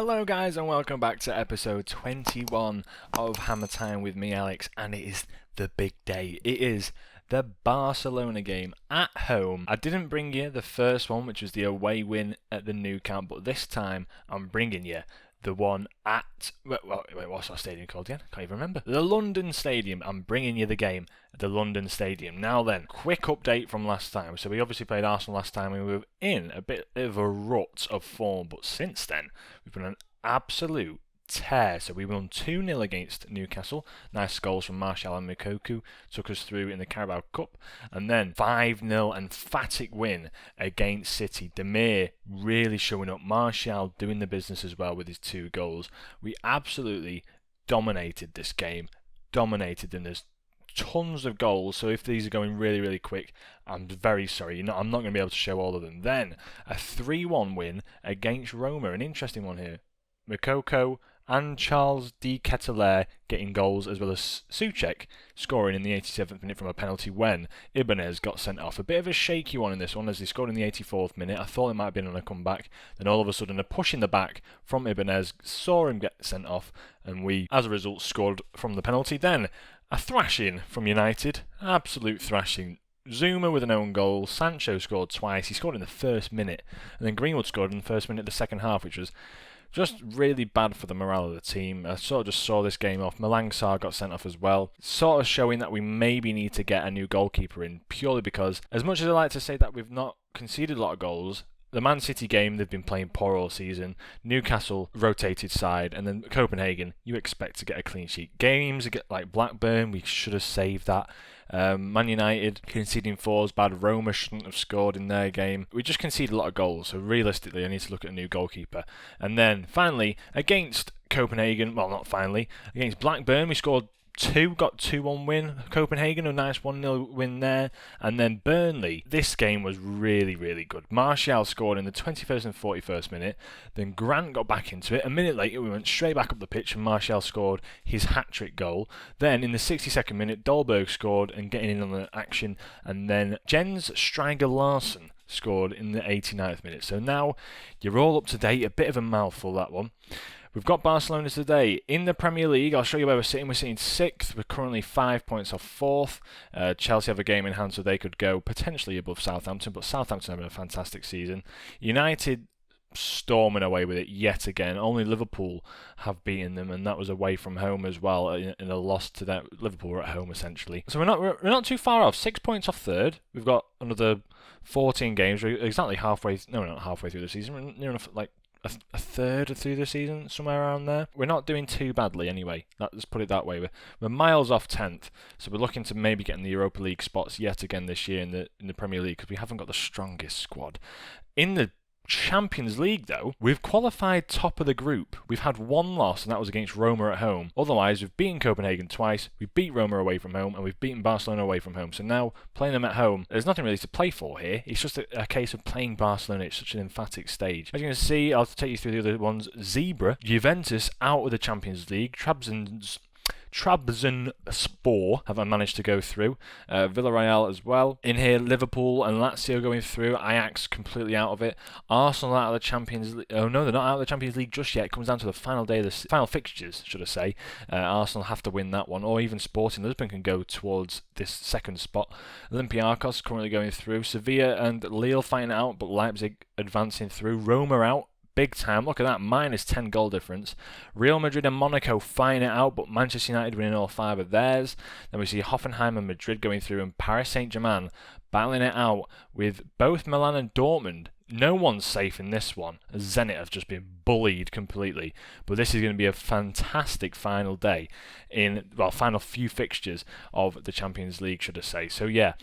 Hello guys and welcome back to episode 21 of Hammer Time with me, Alex, and it is the big day. It is the Barcelona game at home. I didn't bring you the first one, which was the away win at the Nou Camp, but this time I'm bringing you the one at, wait, what's that stadium called again? Can't even remember. The London Stadium. I'm bringing you the game at the London Stadium. Now then, quick update from last time. So we obviously played Arsenal last time and we were in a bit of a rut of form, but since then, we've been an absolute tear. So we won 2-0 against Newcastle. Nice goals from Martial and Moukoko took us through in the Carabao Cup. And then 5-0 emphatic win against City. Demir really showing up. Martial doing the business as well with his 2 goals. We absolutely dominated this game. Dominated, and there's tons of goals, so if these are going really, really quick, I'm very sorry. I'm not going to be able to show all of them. Then a 3-1 win against Roma. An interesting one here. Moukoko and Charles de Ketelaere getting goals, as well as Souček scoring in the 87th minute from a penalty when Ibanez got sent off. A bit of a shaky one in this one, as he scored in the 84th minute. I thought it might have been on a comeback. Then all of a sudden a push in the back from Ibanez, saw him get sent off, and we, as a result, scored from the penalty. Then a thrashing from United. Absolute thrashing. Zuma with an own goal. Sancho scored twice. He scored in the first minute. And then Greenwood scored in the first minute of the second half, which was just really bad for the morale of the team. I sort of just saw this game off. Malang Sarr got sent off as well. Sort of showing that we maybe need to get a new goalkeeper in, purely because, as much as I like to say that we've not conceded a lot of goals, the Man City game, they've been playing poor all season. Newcastle, rotated side. And then Copenhagen, you expect to get a clean sheet. Games like Blackburn, we should have saved that. Man United, conceding 4's bad. Roma shouldn't have scored in their game. We just conceded a lot of goals. So realistically, I need to look at a new goalkeeper. And then, finally, against Copenhagen, well, not finally, against Blackburn, we scored 2, got 2-1 win. Copenhagen, a nice 1-0 win there. And then Burnley, this game was really, really good. Martial scored in the 21st and 41st minute. Then Grant got back into it. A minute later, we went straight back up the pitch and Martial scored his hat-trick goal. Then in the 62nd minute, Dolberg scored and getting in on the action. And then Jens Stryger Larsen scored in the 89th minute. So now you're all up to date. A bit of a mouthful, that one. We've got Barcelona today in the Premier League. I'll show you where we're sitting. We're sitting 6th. We're currently 5 points off 4th. Chelsea have a game in hand, so they could go potentially above Southampton, but Southampton having a fantastic season. United storming away with it yet again. Only Liverpool have beaten them, and that was away from home as well in a loss to them. Liverpool were at home essentially. So we're not too far off. 6 points off 3rd. We've got another 14 games. We're exactly halfway. No, we're not halfway through the season. We're near enough, like a third through the season, somewhere around there. We're not doing too badly anyway. Let's put it that way. We're miles off 10th, so we're looking to maybe get in the Europa League spots yet again this year in the Premier League, because we haven't got the strongest squad. In the Champions League, though, we've qualified top of the group. We've had 1 loss, and that was against Roma at home. Otherwise, we've beaten Copenhagen twice, we've beat Roma away from home, and we've beaten Barcelona away from home. So now, playing them at home, there's nothing really to play for here. It's just a case of playing Barcelona. It's such an emphatic stage. As you can see, I'll take you through the other ones. Zebra, Juventus out of the Champions League. Trabzonspor have managed to go through. Villarreal as well. In here, Liverpool and Lazio going through. Ajax completely out of it. Arsenal out of the Champions League. Oh no, they're not out of the Champions League just yet. It comes down to the final day, the final fixtures, should I say. Arsenal have to win that one, or even Sporting Lisbon can go towards this second spot. Olympiacos currently going through. Sevilla and Lille fighting it out, but Leipzig advancing through. Roma out. Big time. Look at that. Minus 10 goal difference. Real Madrid and Monaco fighting it out, but Manchester United winning all 5 of theirs. Then we see Hoffenheim and Madrid going through, and Paris Saint-Germain battling it out with both Milan and Dortmund. No one's safe in this one. Zenit have just been bullied completely. But this is going to be a fantastic final day final few fixtures of the Champions League, should I say. So yeah,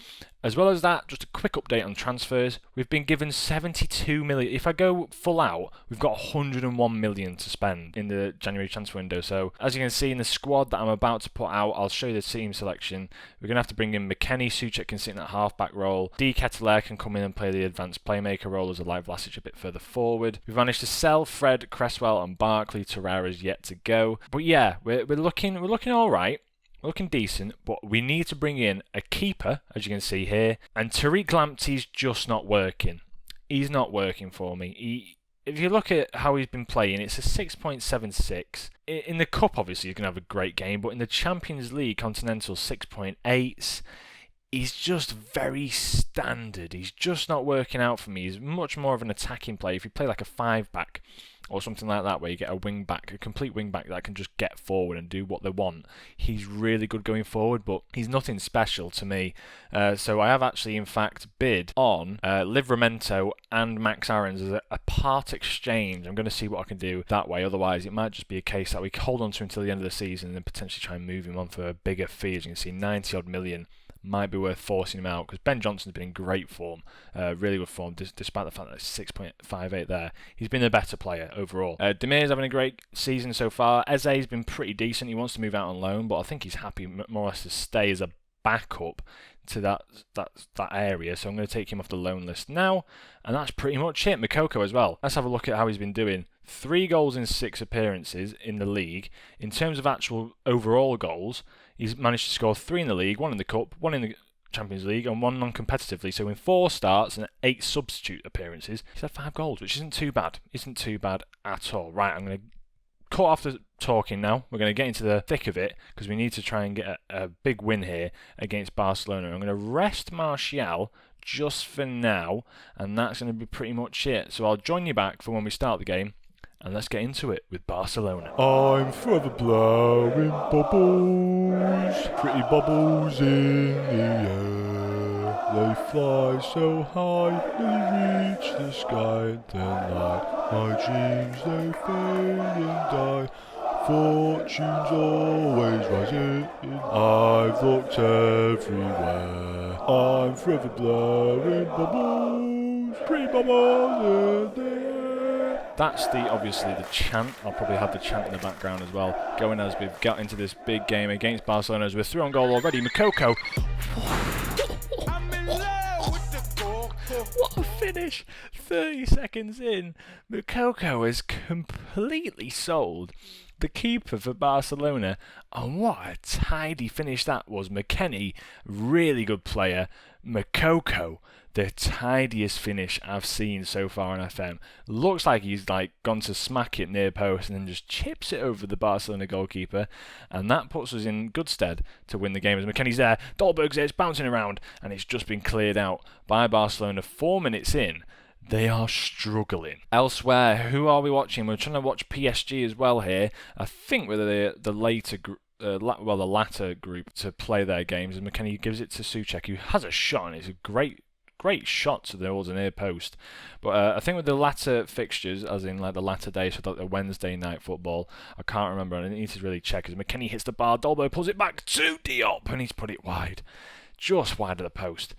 as well as that, just a quick update on transfers. We've been given 72 million. If I go full out, we've got 101 million to spend in the January transfer window. So as you can see in the squad that I'm about to put out, I'll show you the team selection. We're going to have to bring in McKennie. Souček can sit in that half-back role. De Ketelaere can come in and play the advanced playmaker role as a live Vlasic a bit further forward. We've managed to sell Fred, Cresswell and Barkley. Torreira's yet to go. But yeah, we're looking all right. We're looking decent, but we need to bring in a keeper, as you can see here. And Tariq Lamptey's just not working. He's not working for me. if you look at how he's been playing, it's a 6.76. In the Cup, obviously, he's going to have a great game, but in the Champions League Continental, 6.8s. He's just very standard. He's just not working out for me. He's much more of an attacking player. If you play like a 5-back or something like that, where you get a wing-back, a complete wing-back that can just get forward and do what they want, he's really good going forward, but he's nothing special to me. So I have actually, in fact, bid on Livramento and Max Aarons as a part exchange. I'm going to see what I can do that way. Otherwise, it might just be a case that we hold on to until the end of the season and then potentially try and move him on for a bigger fee. As you can see, 90-odd million. Might be worth forcing him out because Ben Johnson's been in great form, really good form, despite the fact that it's 6.58 there. He's been a better player overall. Demir's having a great season so far. Eze's been pretty decent. He wants to move out on loan, but I think he's happy more or less to stay as a backup to that area. So I'm going to take him off the loan list now, and that's pretty much it. Makoko as well. Let's have a look at how he's been doing. 3 goals in 6 appearances in the league. In terms of actual overall goals, he's managed to score 3 in the league, 1 in the Cup, 1 in the Champions League, and 1 non-competitively. So in 4 starts and 8 substitute appearances, he's had 5 goals, which isn't too bad. Isn't too bad at all. Right, I'm going to cut off the talking now. We're going to get into the thick of it because we need to try and get a big win here against Barcelona. I'm going to rest Martial just for now, and that's going to be pretty much it. So I'll join you back for when we start the game. And let's get into it with Barcelona. I'm forever blowing bubbles, pretty bubbles in the air. They fly so high, they reach the sky, and then like my dreams they fade and die. Fortune's always rising, I've looked everywhere. I'm forever blowing bubbles, pretty bubbles in the air. That's obviously the chant. I'll probably have the chant in the background as well, going as we've got into this big game against Barcelona as we're through on goal already. Makoko. What a finish! 30 seconds in, Makoko has completely sold the keeper for Barcelona, and what a tidy finish that was. McKennie, really good player. Makoko, the tidiest finish I've seen so far on FM. Looks like he's gone to smack it near post and then just chips it over the Barcelona goalkeeper, and that puts us in good stead to win the game as McKennie's there. Dolberg's there, it's bouncing around, and it's just been cleared out by Barcelona 4 minutes in. They are struggling. Elsewhere, who are we watching? We're trying to watch PSG as well here. I think we're the later group. The latter group to play their games, and McKennie gives it to Souček, who has a shot, and it's a great shot towards the near post. But I think with the latter fixtures, as in the latter days, so the Wednesday night football, I can't remember, and I need to really check, as McKennie hits the bar, Dolberg pulls it back to Diop, and he's put it wide, just wide of the post.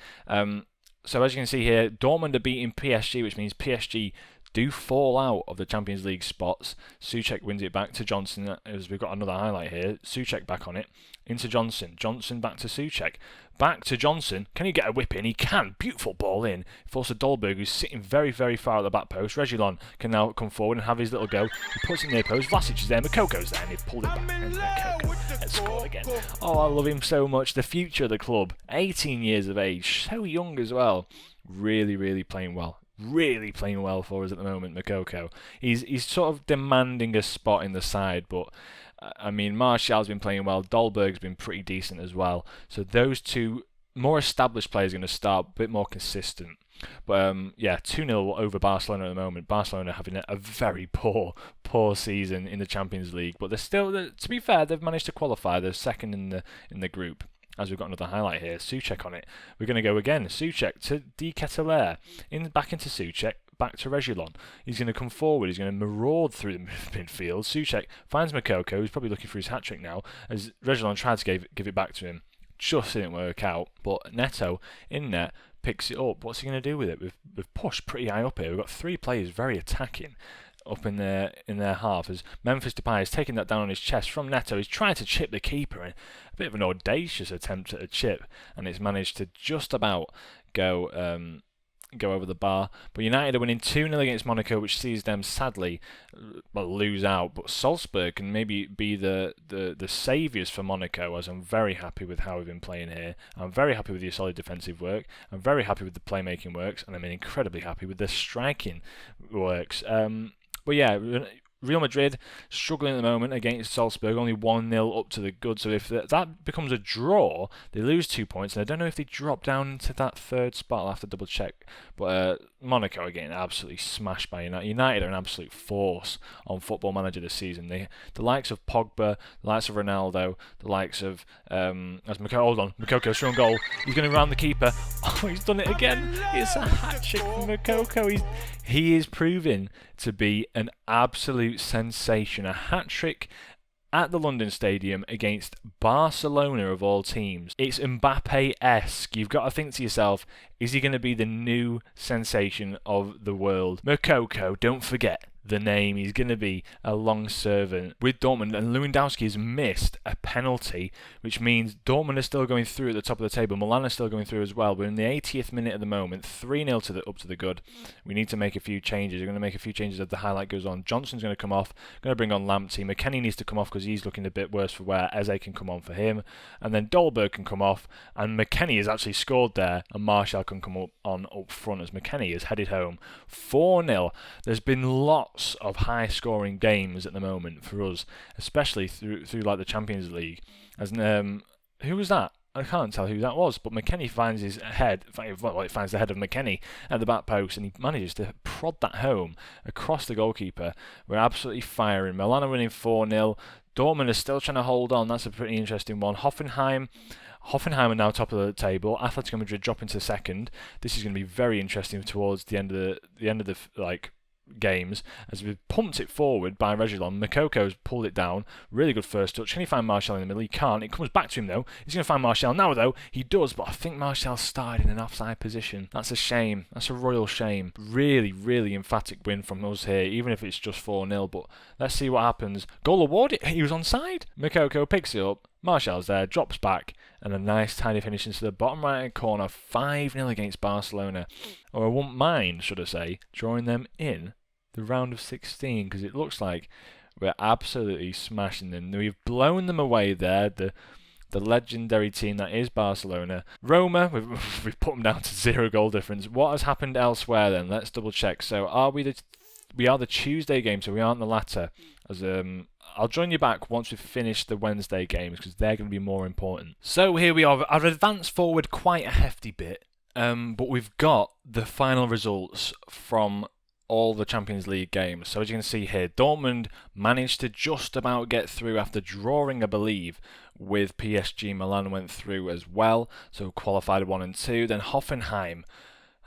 So as you can see here, Dortmund are beating PSG, which means PSG do fall out of the Champions League spots. Souček wins it back to Johnson, as we've got another highlight here. Souček back on it, into Johnson. Johnson back to Souček. Back to Johnson. Can he get a whip in? He can. Beautiful ball in. Forces Dolberg, who's sitting very, very far at the back post. Reguilon can now come forward and have his little go. He puts it near post. Vlasic is there. Makoko's there, and they've pulled it back. And Makoko has scored again. Oh, I love him so much. The future of the club. 18 years of age. So young as well. Really, really playing well. Really playing well for us at the moment, Makoko. He's sort of demanding a spot in the side, but I mean, Martial's been playing well. Dolberg's been pretty decent as well. So those two more established players are going to start a bit more consistent. But yeah, 2-0 over Barcelona at the moment. Barcelona having a very poor season in the Champions League, but they're still, to be fair, they've managed to qualify. They're second in the group. As we've got another highlight here, Souček on it. We're going to go again. Souček to De Ketelaere. Back into Souček, back to Reguilon. He's going to come forward. He's going to maraud through the midfield. Souček finds Makoko, who's probably looking for his hat-trick now, as Reguilon tried to give it back to him. Just didn't work out. But Neto, in net, picks it up. What's he going to do with it? We've pushed pretty high up here. We've got 3 players very attacking up in their half, as Memphis Depay has taken that down on his chest from Neto. He's trying to chip the keeper, and a bit of an audacious attempt at a chip, and it's managed to just about go go over the bar. But United are winning 2-0 against Monaco, which sees them sadly lose out. But Salzburg can maybe be the saviours for Monaco, as I'm very happy with how we've been playing here. I'm very happy with your solid defensive work. I'm very happy with the playmaking works, and I'm incredibly happy with the striking works. But yeah, Real Madrid struggling at the moment against Salzburg, only 1-0 up to the good. So if that becomes a draw, they lose 2 points. And I don't know if they drop down into that third spot. I'll have to double check. But Monaco are getting absolutely smashed by United. United are an absolute force on Football Manager this season. The likes of Pogba, the likes of Ronaldo, the likes of Mokoko's through on goal. He's going to round the keeper. Oh, he's done it again. It's a hat trick from Mokoko. He is proving to be an absolute sensation. A hat trick at the London Stadium against Barcelona of all teams. It's Mbappe-esque. You've got to think to yourself, is he going to be the new sensation of the world? Mokoko, don't forget the name. He's going to be a long servant with Dortmund, and Lewandowski has missed a penalty, which means Dortmund are still going through at the top of the table. Milan are still going through as well. We're in the 80th minute at the moment, 3-0 up to the good. We need to make a few changes. We're going to make a few changes as the highlight goes on. Johnson's going to come off. Going to bring on Lamptey. McKennie needs to come off because he's looking a bit worse for wear. Eze can come on for him, and then Dolberg can come off, and McKennie has actually scored there, and Martial can come up front as McKennie is headed home. 4-0. There's been lots of high-scoring games at the moment for us, especially through like the Champions League. As who was that? I can't tell who that was, but McKennie finds his head. Well, it finds the head of McKennie at the back post, and he manages to prod that home across the goalkeeper. We're absolutely firing. Milan are winning 4-0. Dortmund are still trying to hold on. That's a pretty interesting one. Hoffenheim are now top of the table. Atletico Madrid drop into second. This is going to be very interesting towards the end of the games, as we've pumped it forward by Reguilon. Mokoko's pulled it down. Really good first touch. Can he find Martial in the middle? He can't. It comes back to him though. He's going to find Martial now though. He does, but I think Martial started in an offside position. That's a shame. That's a royal shame. Really, really emphatic win from us here, even if it's just 4-0. But let's see what happens. Goal awarded. He was onside. Mokoko picks it up. Martial's there, drops back, and a nice tidy finish into the bottom right-hand corner. 5-0 against Barcelona. Or I wouldn't mind, should I say, drawing them in the round of 16, because it looks like we're absolutely smashing them. We've blown them away there, the legendary team that is Barcelona. Roma, we've put them down to 0 goal difference. What has happened elsewhere then? Let's double check. So we are the Tuesday game, so we aren't the latter. As I'll join you back once we've finished the Wednesday games, because they're going to be more important. So here we are. I've advanced forward quite a hefty bit, but we've got the final results from all the Champions League games. So as you can see here, Dortmund managed to just about get through after drawing, I believe, with PSG. Milan went through as well, so qualified 1 and 2. Then Hoffenheim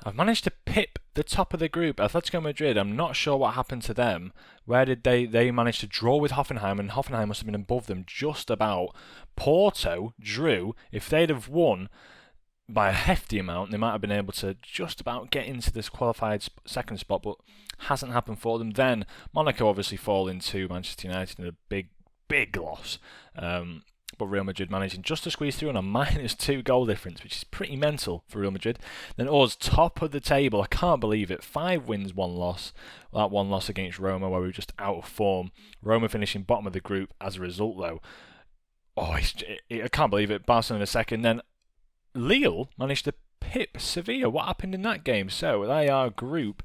have managed to pip the top of the group. Atletico Madrid, I'm not sure what happened to them. Where did they manage to draw with Hoffenheim, and Hoffenheim must have been above them just about. Porto drew. If they'd have won by a hefty amount, they might have been able to just about get into this qualified second spot, but hasn't happened for them. Then Monaco obviously fall into Manchester United in a big loss. But Real Madrid managing just to squeeze through on a -2 goal difference, which is pretty mental for Real Madrid. Then us, top of the table. I can't believe it. 5 wins, 1 loss. That 1 loss against Roma, where we were just out of form. Roma finishing bottom of the group as a result, though. Oh, I can't believe it. Barcelona second. Then Lille managed to pip Sevilla. What happened in that game? So they are group.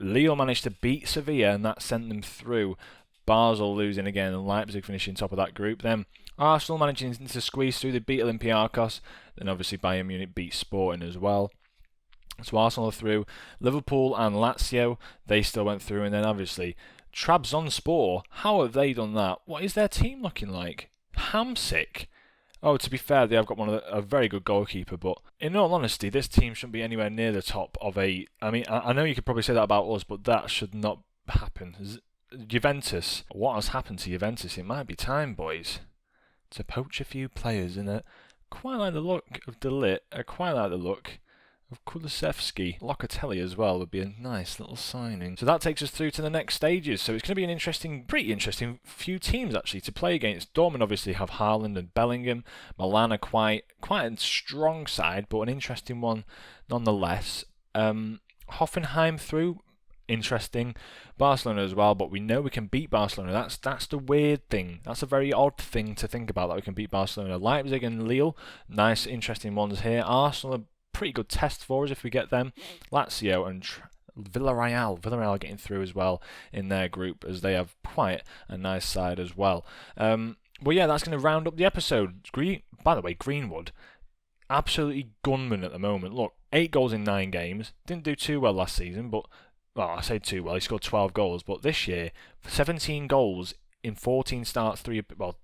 Lille managed to beat Sevilla, and that sent them through. Basel losing again, and Leipzig finishing top of that group. Then Arsenal managing to squeeze through. They beat Olympiacos. Then obviously Bayern Munich beat Sporting as well. So Arsenal are through. Liverpool and Lazio, they still went through. And then obviously Trabzonspor. How have they done that? What is their team looking like? Hamsik. Oh, to be fair, they have got a very good goalkeeper, but in all honesty, this team shouldn't be anywhere near the top of a. I mean, I know you could probably say that about us, but that should not happen. Juventus. What has happened to Juventus? It might be time, boys, to poach a few players in it. Quite like the look of De Ligt. I quite like the look of Kulusevski. Locatelli as well would be a nice little signing. So that takes us through to the next stages. So it's going to be an pretty interesting few teams actually to play against. Dortmund obviously have Haaland and Bellingham. Milan are quite a strong side, but an interesting one nonetheless. Hoffenheim through. Interesting. Barcelona as well, but we know we can beat Barcelona. That's the weird thing. That's a very odd thing to think about, that we can beat Barcelona. Leipzig and Lille, nice, interesting ones here. Arsenal, a pretty good test for us if we get them. Lazio and Villarreal are getting through as well in their group, as they have quite a nice side as well. Well, yeah, that's going to round up the episode. By the way, Greenwood, absolutely gunman at the moment. Look, 8 goals in 9 games. Didn't do too well last season, but, well, I say too well. He scored 12 goals, but this year, 17 goals in 14 starts,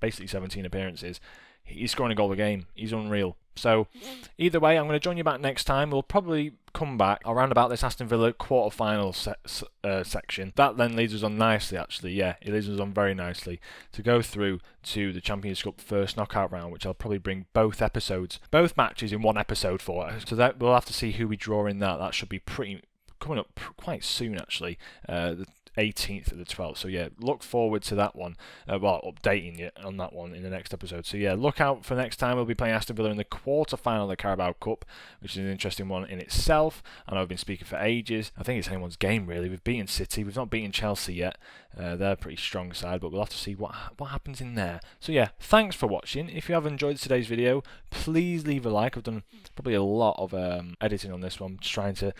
basically 17 appearances. He's scoring a goal a game. He's unreal. So, either way, I'm going to join you back next time. We'll probably come back around about this Aston Villa quarter-final section. That then leads us on nicely, actually. Yeah, it leads us on very nicely to go through to the Champions Cup first knockout round, which I'll probably bring both matches in one episode for. So that we'll have to see who we draw in that. That should be coming up quite soon, actually. The 18th of the 12th. So yeah, look forward to that one. Updating you on that one in the next episode. So yeah, look out for next time. We'll be playing Aston Villa in the quarter-final of the Carabao Cup, which is an interesting one in itself. I know I've been speaking for ages. I think it's anyone's game, really. We've beaten City. We've not beaten Chelsea yet. They're a pretty strong side, but we'll have to see what happens in there. So yeah, thanks for watching. If you have enjoyed today's video, please leave a like. I've done probably a lot of editing on this one, just trying to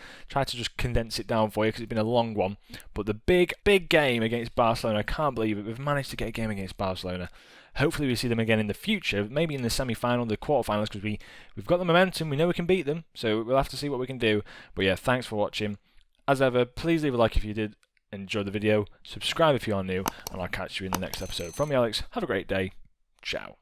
just condense it down for you because it's been a long one. But the big game against Barcelona, I can't believe it. We've managed to get a game against Barcelona. Hopefully we see them again in the future, maybe in the semi-final, the quarter-finals, because we've got the momentum. We know we can beat them, so we'll have to see what we can do. But yeah, thanks for watching. As ever, please leave a like if you did enjoy the video, subscribe if you are new, and I'll catch you in the next episode. From me, Alex, have a great day. Ciao.